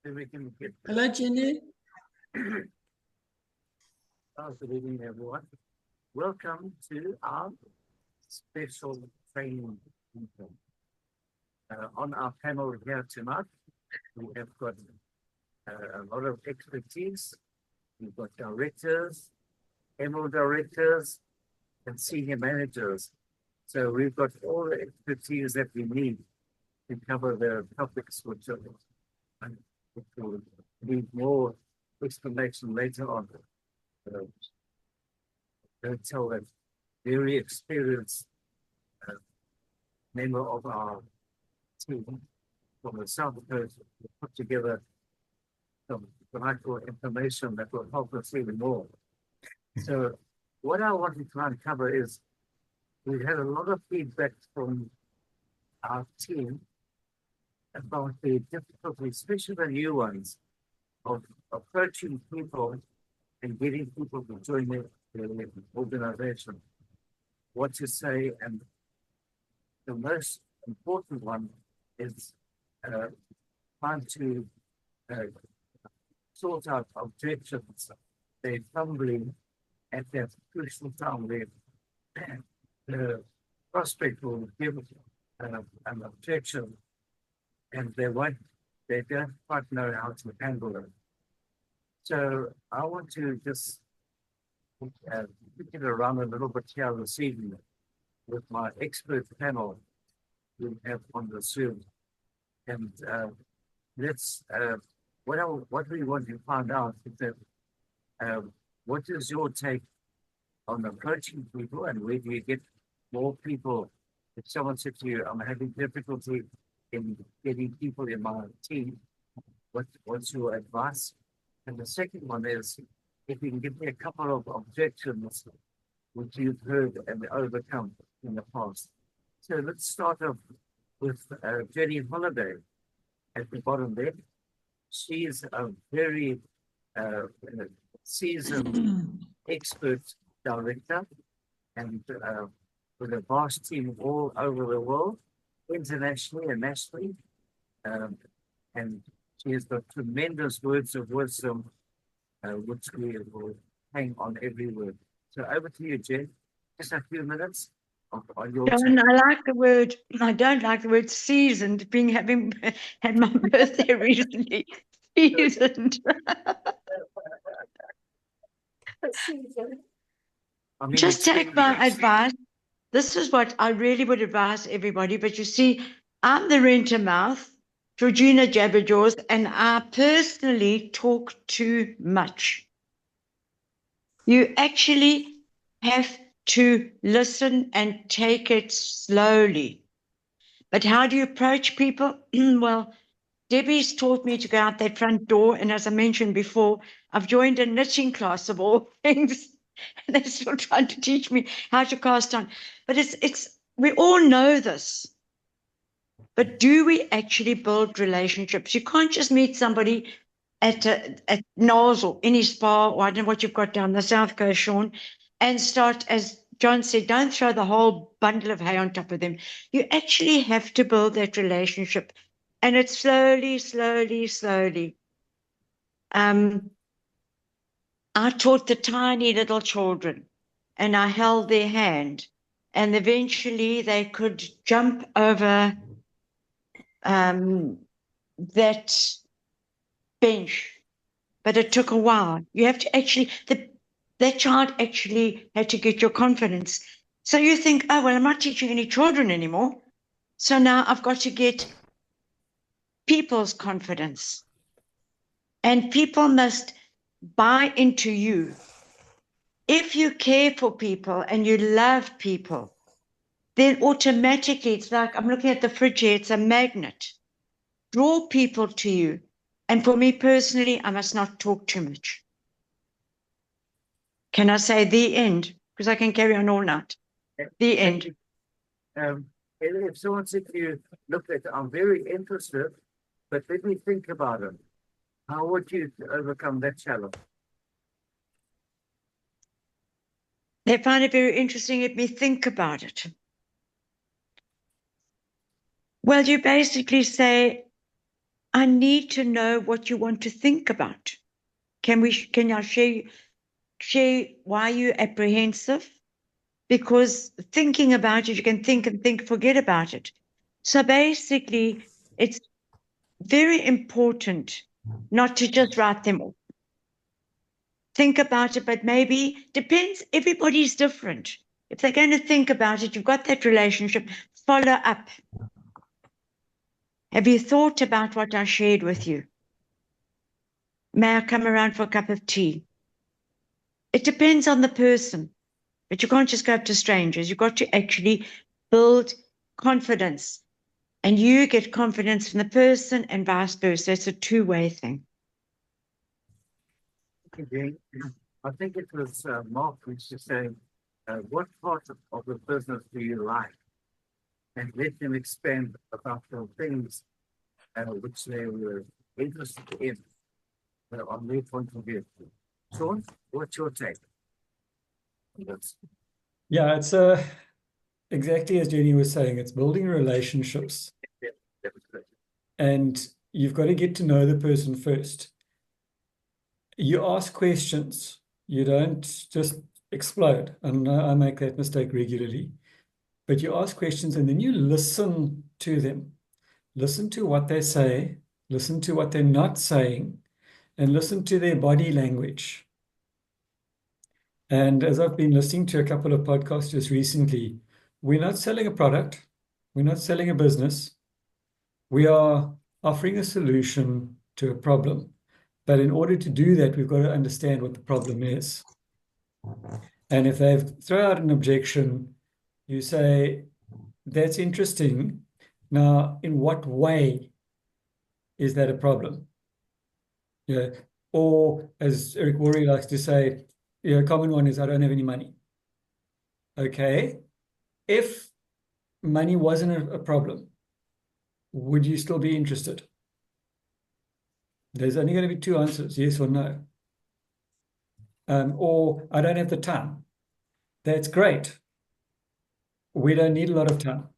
Then we can get Hello, Jenny. good evening, everyone. Welcome to our special training meeting. On our panel here tonight, we have got a lot of expertise. We've got directors, emerald directors, and senior managers. So we've got all the expertise that we need to cover the topics which will need more explanation later on. Don't tell that very experienced member of our team from the South Coast put together some delightful information that will help us even more. So what I want to try and cover is we had a lot of feedback from our team about the difficulty, especially the new ones, of approaching people and getting people to join their organization. What to say, and the most important one is trying to sort out objections. They're fumbling at that crucial time where the prospect will give an objection and they don't quite know how to handle it. So I want to just get around a little bit here this evening with my expert panel we have on the Zoom. And let's, what we want to find out is that what is your take on approaching people, and where do you get more people? If someone said to you, I'm having difficulty in getting people in my team, what's your advice? And the second one is, if you can give me a couple of objections which you've heard and overcome in the past. So let's start off with Jenny Holiday at the bottom there. She's a very seasoned expert director, and with a vast team all over the world, internationally and nationally. And she has got tremendous words of wisdom, which we will hang on every word. So over to you, Jen. Just a few minutes on your John, I don't like the word seasoned, having had my birthday recently. Seasoned. I mean, just take my advice. This is what I really would advise everybody. But you see, I'm the renter mouth, Georgina Jabberjaws, and I personally talk too much. You actually have to listen and take it slowly. But how do you approach people? Well, Debbie's taught me to go out that front door. And as I mentioned before, I've joined a knitting class of all things. And they're still trying to teach me how to cast on. But we all know this. But do we actually build relationships? You can't just meet somebody at Knowles or any spa, or I don't know what you've got down the South Coast, Sean, and start, as John said, don't throw the whole bundle of hay on top of them. You actually have to build that relationship. And it's slowly, slowly, slowly. I taught the tiny little children, and I held their hand, and eventually they could jump over that bench, but it took a while. You have to actually, that child actually had to get your confidence. So you think, oh, well, I'm not teaching any children anymore. So now I've got to get people's confidence. And people must buy into you. If you care for people and you love people, then automatically, it's like, I'm looking at the fridge here, it's a magnet. Draw people to you. And for me personally, I must not talk too much. Can I say the end? Because I can carry on all night. The end. If someone said to you, look, I'm very interested, but let me think about it. How would you overcome that challenge? They find it very interesting. Let me think about it. Well, you basically say, I need to know what you want to think about. Can I share why you're apprehensive? Because thinking about it, you can think and think, forget about it. So basically, it's very important not to just write them off. Think about it, but maybe depends. Everybody's different. If they're going to think about it, you've got that relationship, follow up. Have you thought about what I shared with you? May I come around for a cup of tea? It depends on the person, but you can't just go up to strangers. You've got to actually build confidence, and you get confidence from the person and vice versa. It's a two-way thing. Okay. I think it was Mark which was saying, what part of the business do you like? And let them expand about the things which they were interested in on their point of view. Sean, what's your take? Yeah, it's exactly as Jenny was saying, it's building relationships. Yeah, that was great. And you've got to get to know the person first. You ask questions, you don't just explode. And I make that mistake regularly. But you ask questions and then you listen to them. Listen to what they say, listen to what they're not saying, and listen to their body language. And as I've been listening to a couple of podcasts just recently, we're not selling a product, we're not selling a business, we are offering a solution to a problem. But in order to do that, we've got to understand what the problem is. And if they throw out an objection, you say, that's interesting. Now, in what way is that a problem? Yeah. Or as Eric Worre likes to say, a common one is, I don't have any money. Okay. If money wasn't a problem, would you still be interested? There's only going to be two answers, yes or no. Or I don't have the time. That's great. We don't need a lot of time.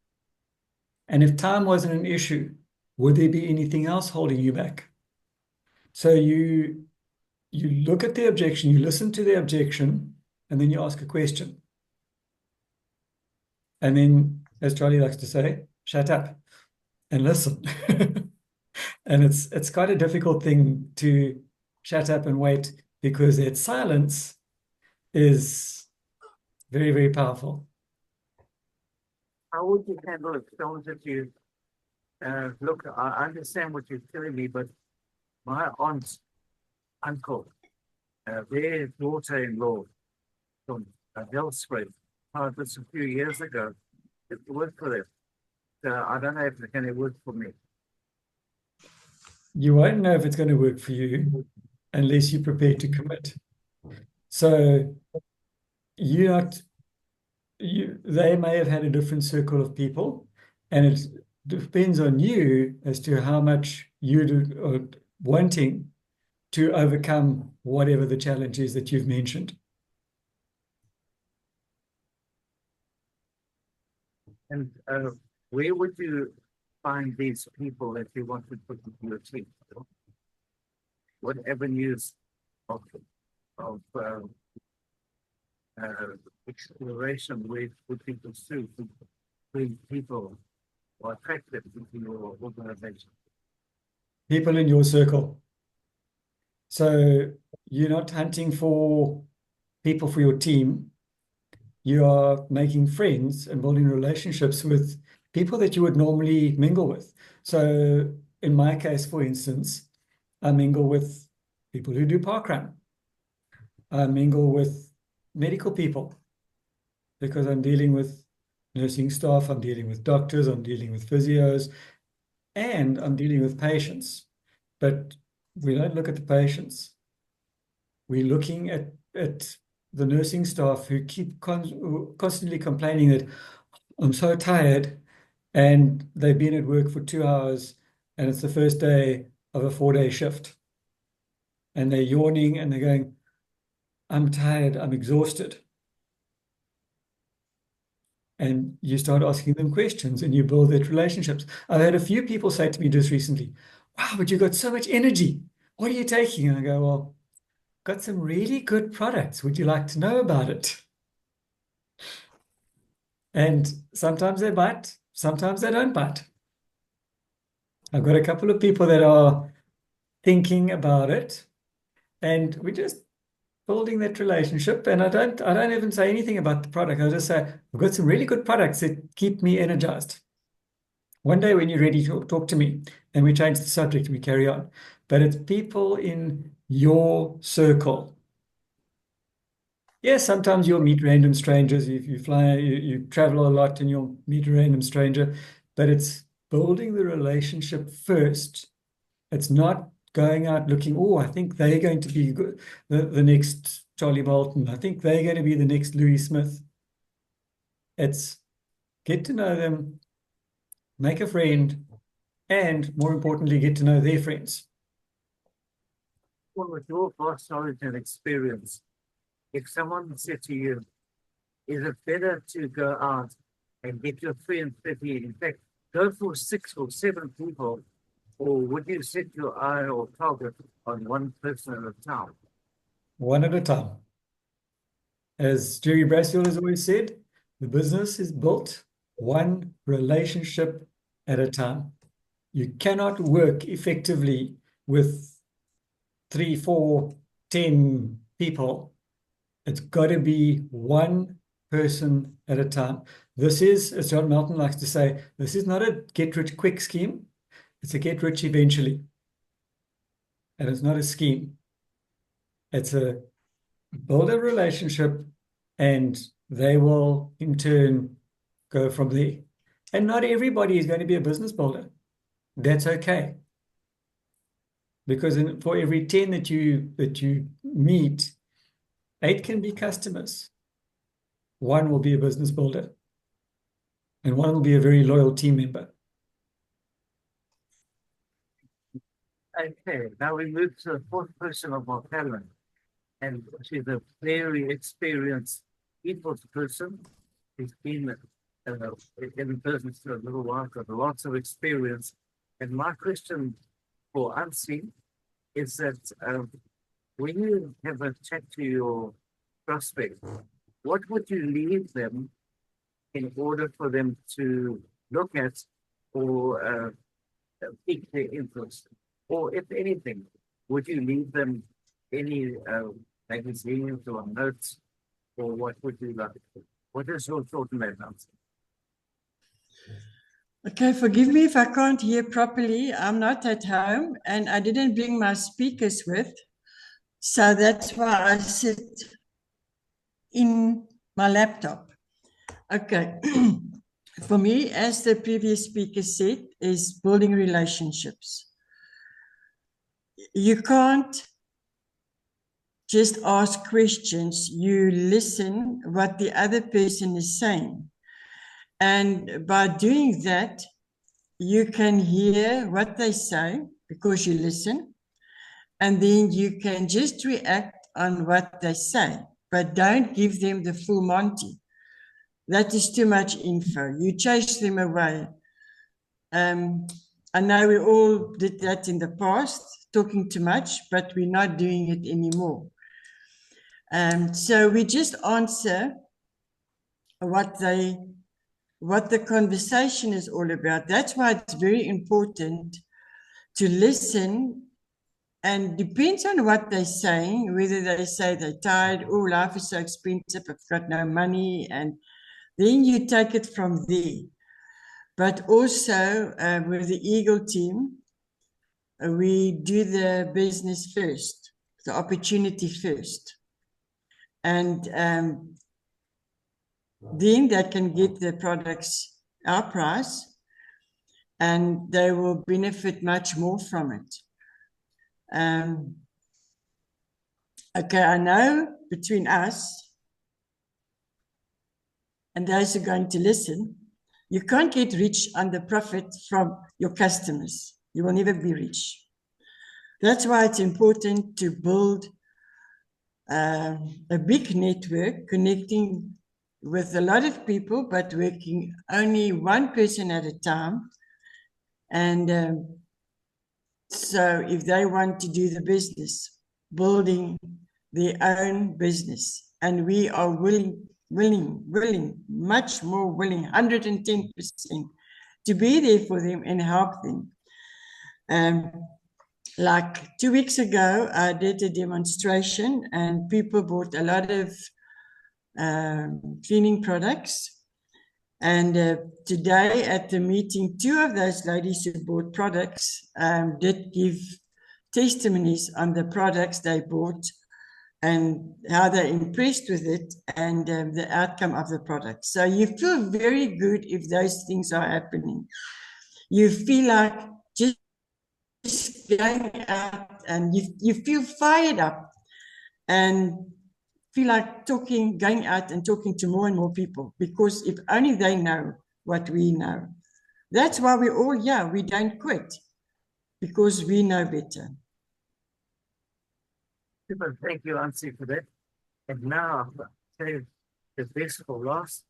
And if time wasn't an issue, would there be anything else holding you back? So you look at the objection, you listen to the objection, and then you ask a question. And then, as Charlie likes to say, shut up and listen. And it's quite a difficult thing to shut up and wait, because that silence is very, very powerful. How would you handle it? Someone that you look, I understand what you're telling me, but my aunt's uncle, their daughter-in-law from Hellspring, this a few years ago, it worked for them. So I don't know if it's going to work for me. You won't know if it's going to work for you unless you're prepared to commit. So they may have had a different circle of people, and it depends on you as to how much are wanting to overcome whatever the challenge is that you've mentioned. And where would you find these people that you want to put into your team? What avenues of exploration would people pursue to bring people or attract them into your organization? People in your circle. So you're not hunting for people for your team. You are making friends and building relationships with people that you would normally mingle with. So in my case, for instance, I mingle with people who do parkrun. I mingle with medical people because I'm dealing with nursing staff, I'm dealing with doctors, I'm dealing with physios, and I'm dealing with patients. But we don't look at the patients. We're looking at the nursing staff who keep constantly complaining that I'm so tired, and they've been at work for 2 hours and it's the first day of a 4-day shift. And they're yawning and they're going, I'm tired, I'm exhausted. And you start asking them questions and you build that relationships. I've had a few people say to me just recently, wow, but you got so much energy. What are you taking? And I go, well, got some really good products. Would you like to know about it? And sometimes they bite, sometimes they don't bite. I've got a couple of people that are thinking about it, and we're just building that relationship. And I don't even say anything about the product. I just say, I've got some really good products that keep me energized. One day when you're ready to talk to me, and we change the subject, we carry on. But it's people in your circle. Yes, sometimes you'll meet random strangers. You fly, you travel a lot, and you'll meet a random stranger. But it's building the relationship first. It's not going out looking, oh, I think they're going to be good, the next Charlie Bolton. I think they're going to be the next Louis Smith. It's get to know them, make a friend, and more importantly, get to know their friends. Well, with your vast knowledge and experience, if someone said to you, is it better to go out and get your friends 50, in fact, go for 6 or 7 people, or would you set your eye or target on one person at a time? One at a time. As Jerry Brasfield has always said, the business is built one relationship at a time. You cannot work effectively with 3, 4, 10 people. It's got to be one person at a time. This is, as John Melton likes to say, this is not a get-rich-quick scheme. It's a get-rich eventually. And it's not a scheme. It's a build a relationship, and they will in turn go from there. And not everybody is going to be a business builder. That's okay. Because for every 10 that you meet, 8 can be customers. 1 will be a business builder. And 1 will be a very loyal team member. Okay, now we move to the 4th person of our panel. And she's a very experienced people's person. She's been in business for a little while, got lots of experience. And my question for Unseen is that when you have a chat to your prospect, what would you leave them in order for them to look at or pique their interest? Or if anything, would you leave them any magazines or notes, or what would you like? What is your thought on that, Nancy? Okay, forgive me if I can't hear properly. I'm not at home and I didn't bring my speakers with. So that's why I sit in my laptop. Okay. For me, as the previous speaker said, is building relationships. You can't just ask questions. You listen what the other person is saying. And by doing that, you can hear what they say because you listen. And then you can just react on what they say, but don't give them the full Monty. That is too much info. You chase them away. I know we all did that in the past, talking too much, but we're not doing it anymore. So we just answer what the conversation is all about. That's why it's very important to listen, and depends on what they're saying, whether they say they're tired, oh, life is so expensive, I've got no money, and then you take it from there. But also with the Eagle team, we do the business first, the opportunity first. And then they can get the products our price, and they will benefit much more from it. Okay, I know between us and those who are going to listen, you can't get rich on the profit from your customers. You will never be rich. That's why it's important to build a big network, connecting with a lot of people, but working only one person at a time. And So if they want to do the business, building their own business, and we are willing, much more willing, 110% to be there for them and help them. Like 2 weeks ago, I did a demonstration and people bought a lot of cleaning products. And today at the meeting, 2 of those ladies who bought products did give testimonies on the products they bought and how they're impressed with it and the outcome of the product. So you feel very good if those things are happening. You feel like just going out and you feel fired up and feel like going out and talking to more and more people, because if only they know what we know. That's why we're all here. We don't quit because we know better. Super. Thank you, Ansi, for that. And now, say the best for last.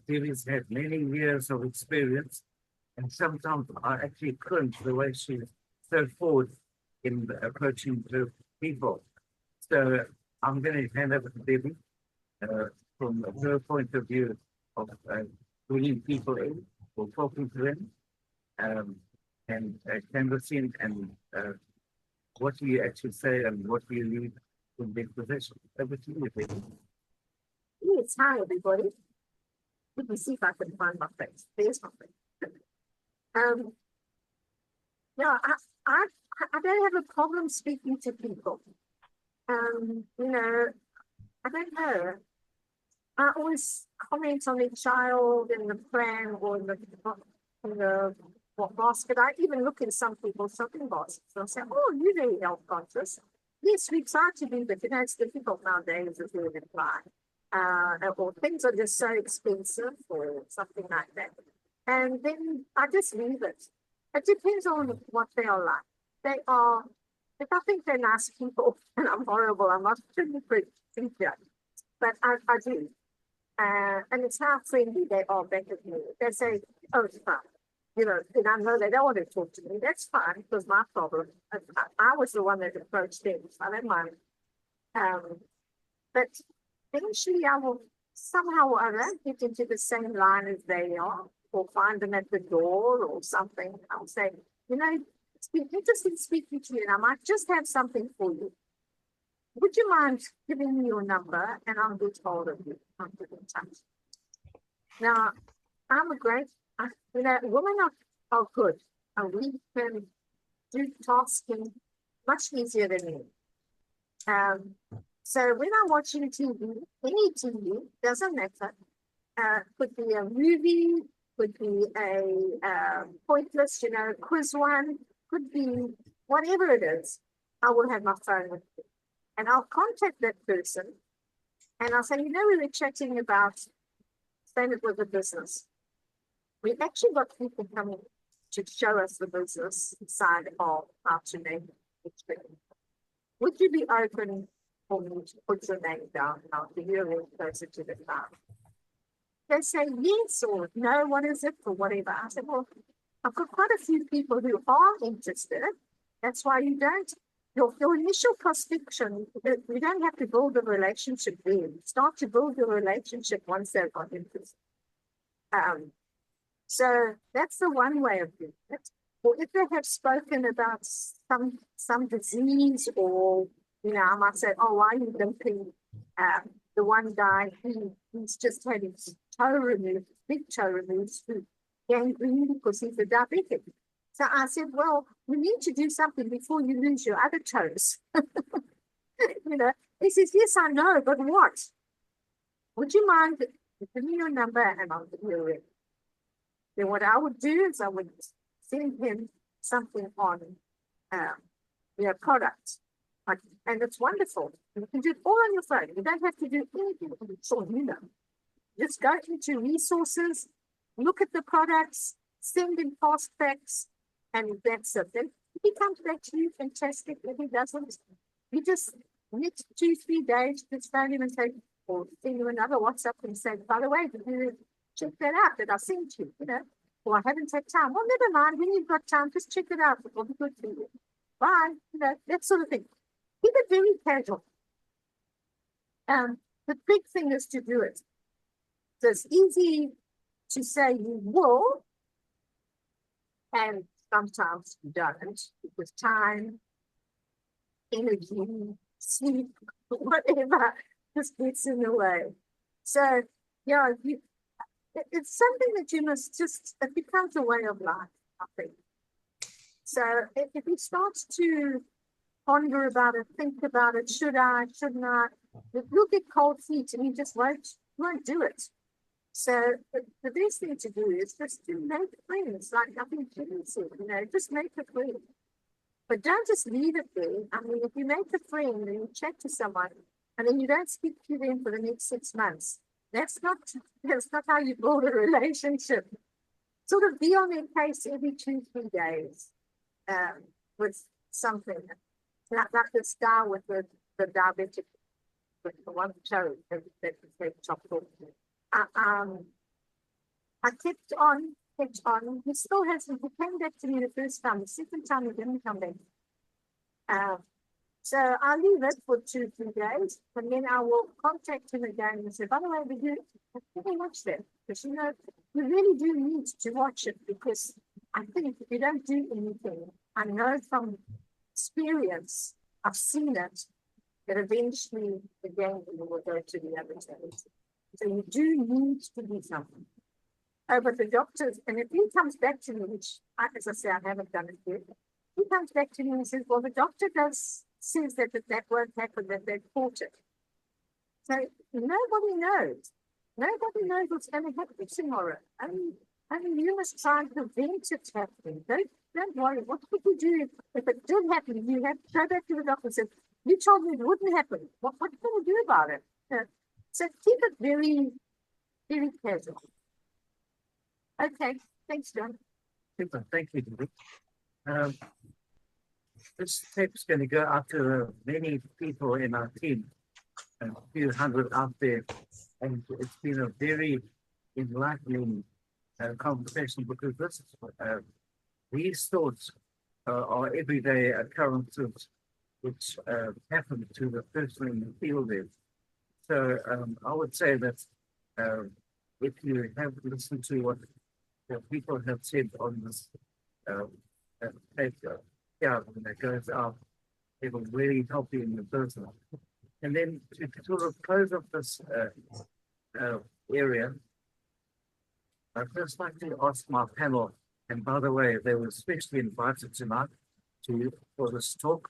Debbie's had many years of experience, and sometimes I actually cringe the way she's so forward in approaching the people. So I'm going to hand over to Debbie from her point of view of bringing people in or talking to them and canvassing and what do you actually say and what do you need in this position? Over to you, Debbie. Yes, hi everybody. Let me see if I can find my face. There's my face. Yeah, I don't have a problem speaking to people. You know, I don't know. I always comment on a child in the plan or in the what basket. I even look in some people's shopping baskets and say, oh, you're very health conscious. Yes, we try to be, but you know, it's difficult nowadays if you apply. Or things are just so expensive or something like that. And then I just leave it. It depends on what they are like. They are, if I think they're nice people, and I'm horrible, I'm not really pretty, but I do. And it's how friendly they are back at me. They say, oh, it's fine. You know, and I know they don't want to talk to me. That's fine. It was my problem. I was the one that approached them. So I don't mind. But eventually I will somehow or other get into the same line as they are, or find them at the door or something. I'll say, you know, it's been interesting speaking to you, and I might just have something for you. Would you mind giving me your number and I'll get hold of you? I'll get in touch. Now, I'm a great, you know, women are good, and we can do tasking much easier than me. So when I'm watching TV, any TV, doesn't matter, could be a movie, could be a pointless, you know, quiz one, could be whatever it is, I will have my phone with me. And I'll contact that person and I'll say, you know, we were chatting about, saying it was a business. We actually got people coming to show us the business side of how to make it. Would you be open for me to put your name down? I'll give you a link closer to the farm. They say yes or no, what is it, or whatever. I said, well, I've got quite a few people who are interested. That's why you don't, your initial prospection, you don't have to build a relationship there. Start to build your relationship once they've got interested. So that's the one way of doing it. Or if they have spoken about some disease, or, you know, I might say, oh, why are you limping? The one guy, he's just had his toe removed, big toe removed, through gangrene because he's a diabetic. So I said, well, you need to do something before you lose your other toes. You know, he says, yes, I know, but what? Would you mind giving me your number and I'll give you a ring? Then what I would do is I would send him something on their product. And it's wonderful. You can do it all on your phone. You don't have to do anything. It's all you know. Just go into resources, look at the products, send in fast facts, and that's it. Then if he comes back to you, fantastic. If he doesn't, you just next 2-3 days, just phone him and say, or send him another WhatsApp and say, by the way, did you check that out that I sent you? You know, or I haven't had time. Well, never mind. When you've got time, just check it out. It will be good for you. Bye. You know, that sort of thing. Keep it very casual. The big thing is to do it. So it's easy to say you will, and sometimes you don't, because time, energy, sleep, whatever, just gets in the way. So, yeah, it's something that you must just, it becomes a way of life, I think. So if you start to ponder about it, think about it, should I, shouldn't I, you'll get cold feet and you just won't do it. So the best thing to do is just to make friends, like I think Jimmy said, you know, just make a friend. But don't just leave it there. I mean, if you make a friend and you chat to someone and then you don't speak to them for the next 6 months, that's not how you build a relationship. Sort of be on their case every 2-3 days with something. Like this guy with the diabetic, with the one toe that chopped off. I kept on. He still hasn't. He came back to me the first time. The second time, he didn't come back. So I'll leave it for 2-3 days, and then I will contact him again and say, by the way, did you watch that? Because, you know, you really do need to watch it, because I think if you don't do anything, I know from experience, I've seen it, that eventually the game will go to the other side. So you do need to do something. But the doctors, and if he comes back to me, which, as I say, I haven't done it yet, he comes back to me and says, well, the doctor says that won't happen, that they've caught it. So nobody knows. Nobody knows what's going to happen tomorrow. I mean, you must try and prevent it happening. Don't worry. What would you do if it did happen? You have to go back to the doctor and say, you told me it wouldn't happen. What are you going to do about it? So keep it very, very casual. Okay. Thanks, John. Super. Thank you, Judy. This tape's going to go out to many people in our team, a few hundred out there, and it's been a very enlightening conversation, because these thoughts are everyday occurrences which happen to the person in the field there. So I would say that if you have listened to what the people have said on this tape, when it goes out, it will really help you in your business. And then to sort of close up this area, I'd first like to ask my panel, and by the way, they were especially invited tonight for this talk,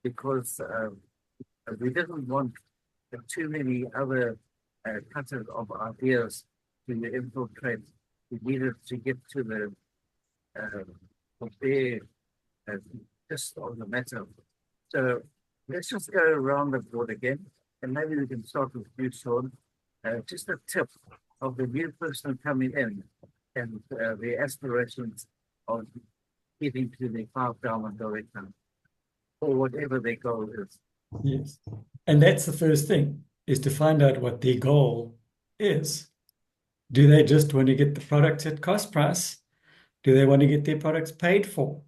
because we didn't want too many other cutters of ideas to infiltrate. We needed to get to the there just on the matter. So let's just go around the board again, and maybe we can start with you, Sean. Just a tip of the new person coming in and the aspirations of getting to the 5 Diamond Director, or whatever their goal is. Yes. And that's the first thing, is to find out what their goal is. Do they just want to get the products at cost price? Do they want to get their products paid for?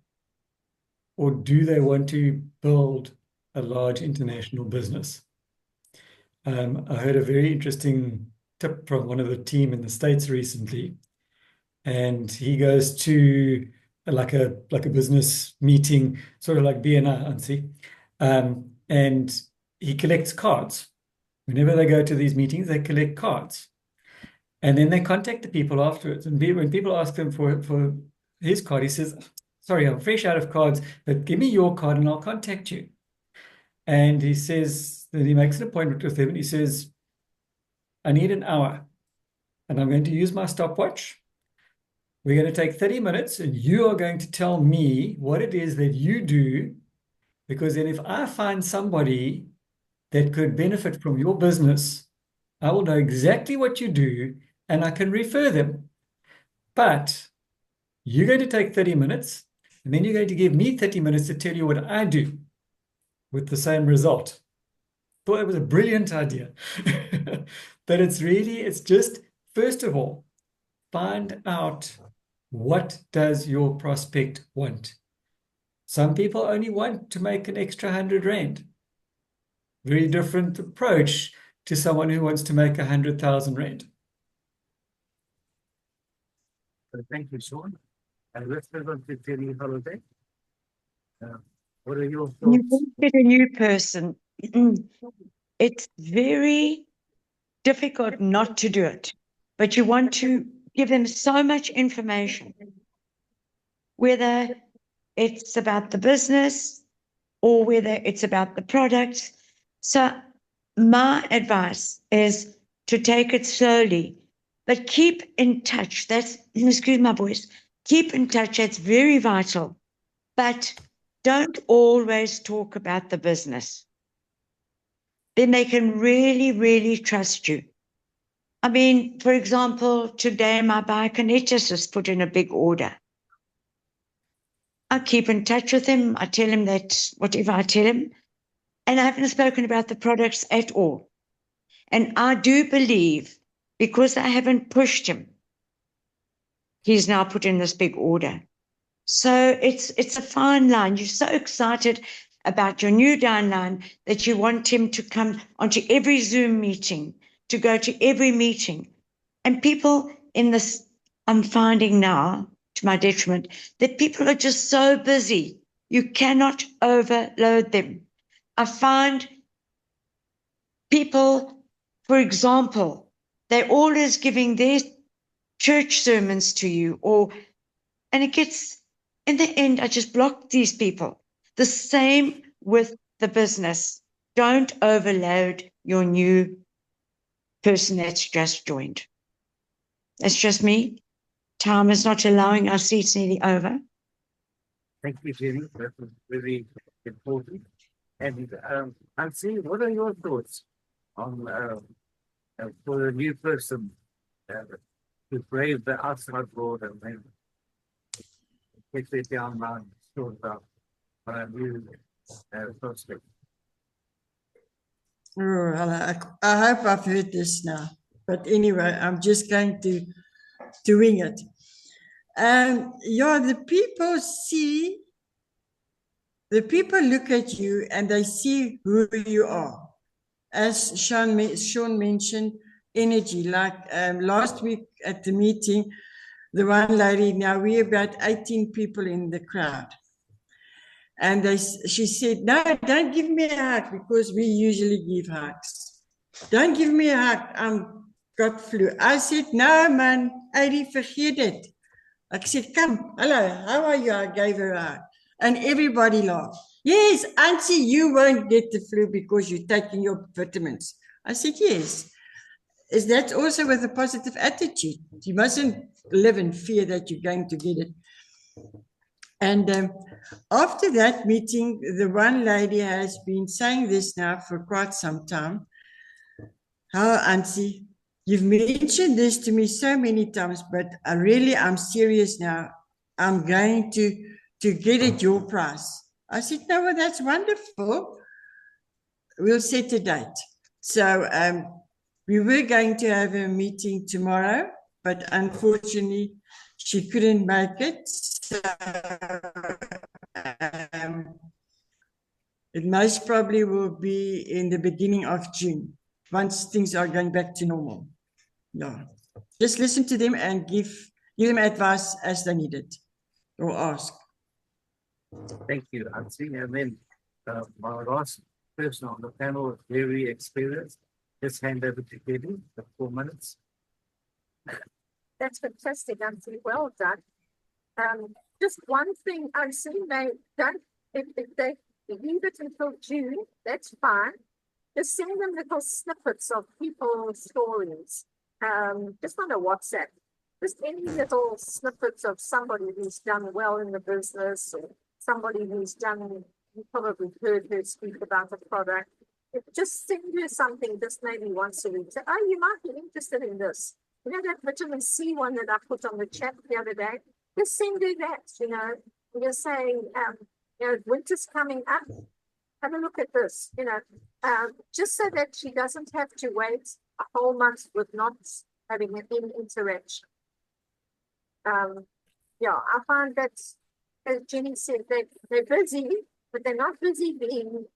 Or do they want to build a large international business? I heard a very interesting tip from one of the team in the States recently, and he goes to like a business meeting, sort of like BNI, Ansi, and he collects cards. Whenever they go to these meetings, they collect cards, and then they contact the people afterwards. And when people ask him for his card, he says, "Sorry, I'm fresh out of cards, but give me your card and I'll contact you." And he says that he makes an appointment with him, and he says, "I need an hour, and I'm going to use my stopwatch. We're going to take 30 minutes, and you are going to tell me what it is that you do, because then if I find somebody that could benefit from your business, I will know exactly what you do, and I can refer them. But you're going to take 30 minutes, and then you're going to give me 30 minutes to tell you what I do with the same result." Thought it was a brilliant idea. But it's just, first of all, find out What does your prospect want? Some people only want to make an extra 100 Rand. Very different approach to someone who wants to make 100,000 Rand. So thank you, Sean. And let's move on to Terry Holiday. What are your You thoughts? get a new person. It's very difficult not to do it, but you want to give them so much information, whether it's about the business or whether it's about the product. So my advice is to take it slowly, but keep in touch. That's, excuse my voice, keep in touch. That's very vital, but don't always talk about the business. Then they can really, really trust you. I mean, for example, today my biokineticist has put in a big order. I keep in touch with him. I tell him that whatever I tell him, and I haven't spoken about the products at all. And I do believe, because I haven't pushed him, he's now put in this big order. So it's a fine line. You're so excited about your new downline that you want him to come onto every Zoom meeting, to go to every meeting. And people in this, I'm finding now, to my detriment, that people are just so busy. You cannot overload them. I find people, for example, they're always giving their church sermons to you, and it gets, in the end, I just block these people. The same with the business. Don't overload your new person that's just joined. That's just me. Time is not allowing. Our seat's nearly over. Thank you, Jenny. That was very important. And Nancy, what are your thoughts on for a new person to brave the outside world and then get their downline sorted out on a new prospect? Oh, well, I hope I've heard this now. But anyway, I'm just going to wing it. Yeah, the people look at you and they see who you are. As Sean mentioned, energy. Like last week at the meeting, the one lady, now we're about 18 people in the crowd. And she said, no, don't give me a hug, because we usually give hugs. Don't give me a hug, I'm got flu. I said, no, man, Adi, forget it. I said, come, hello, how are you? I gave her a hug. And everybody laughed. Yes, Auntie, you won't get the flu because you're taking your vitamins. I said, yes. Is that also with a positive attitude? You mustn't live in fear that you're going to get it. And after that meeting, the one lady has been saying this now for quite some time. How, Auntie, you've mentioned this to me so many times, but I'm serious now. I'm going to get it your price. I said, no, well, that's wonderful. We'll set a date. So we were going to have a meeting tomorrow, but unfortunately, she couldn't make it. So it most probably will be in the beginning of June, once things are going back to normal. Yeah. Just listen to them and give them advice as they need it or ask. Thank you, Nancy. And then my last person on the panel is very experienced. Let's hand over to Kelly for 4 minutes. That's fantastic, Nancy. Well done. Just one thing, I'm saying they don't, if they leave it until June, that's fine. Just send them little snippets of people's stories, just on a WhatsApp. Just any little snippets of somebody who's done well in the business, or somebody who's done, you probably heard her speak about a product. Just send her something, just maybe once a week. Say, oh, you might be interested in this. You know, that vitamin C one that I put on the chat the other day? Just send her that, you know. And you're saying, you know, winter's coming up. Have a look at this, you know, just so that she doesn't have to wait a whole month with not having any interaction. yeah, I find that, as Jenny said, they're busy, but they're not busy being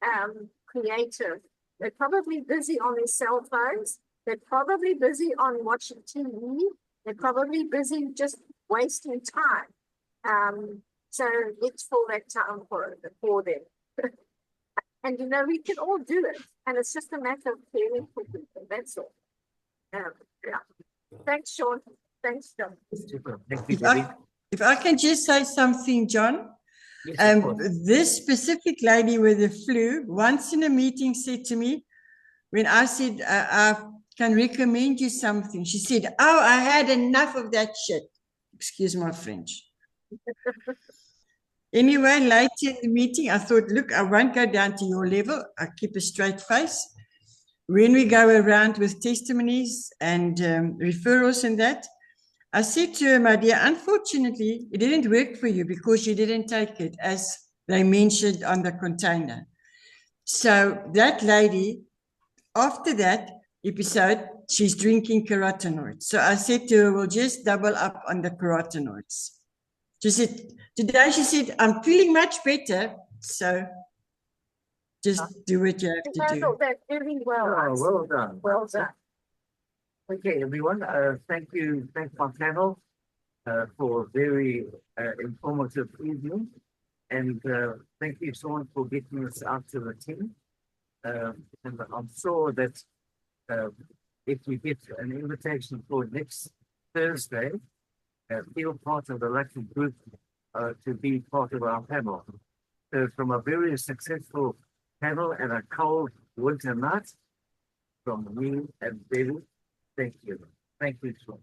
creative. They're probably busy on their cell phones. They're probably busy on watching TV. They're probably busy just wasting time. So let's fill that time for them. And you know, we can all do it. And it's just a matter of caring for people. That's all. Yeah. Thanks, Sean. Thanks, John. Super. Thank you, If Debbie. I can just say something, John. Yes, of course. This specific lady with the flu once in a meeting said to me, when I said, I can recommend you something, she said, oh, I had enough of that shit. Excuse my French. Anyway, later in the meeting, I thought, look, I won't go down to your level. I keep a straight face. When we go around with testimonies and referrals and that, I said to her, my dear, unfortunately, it didn't work for you because you didn't take it as they mentioned on the container. So that lady, after that episode, she's drinking carotenoids. So I said to her, we'll just double up on the carotenoids. She said, today she said, I'm feeling much better. So just do what you have You to do. handled that very well. Oh, Alex. well done. Well done. Okay, everyone. Thank you. Thank my panel for a very informative evening. And thank you, Sean, for getting us out to the team. And I'm sure that if we get an invitation for next Thursday, feel part of the lucky group to be part of our panel. So from a very successful panel and a cold winter night, from me and Debbie, thank you. Thank you, Sean.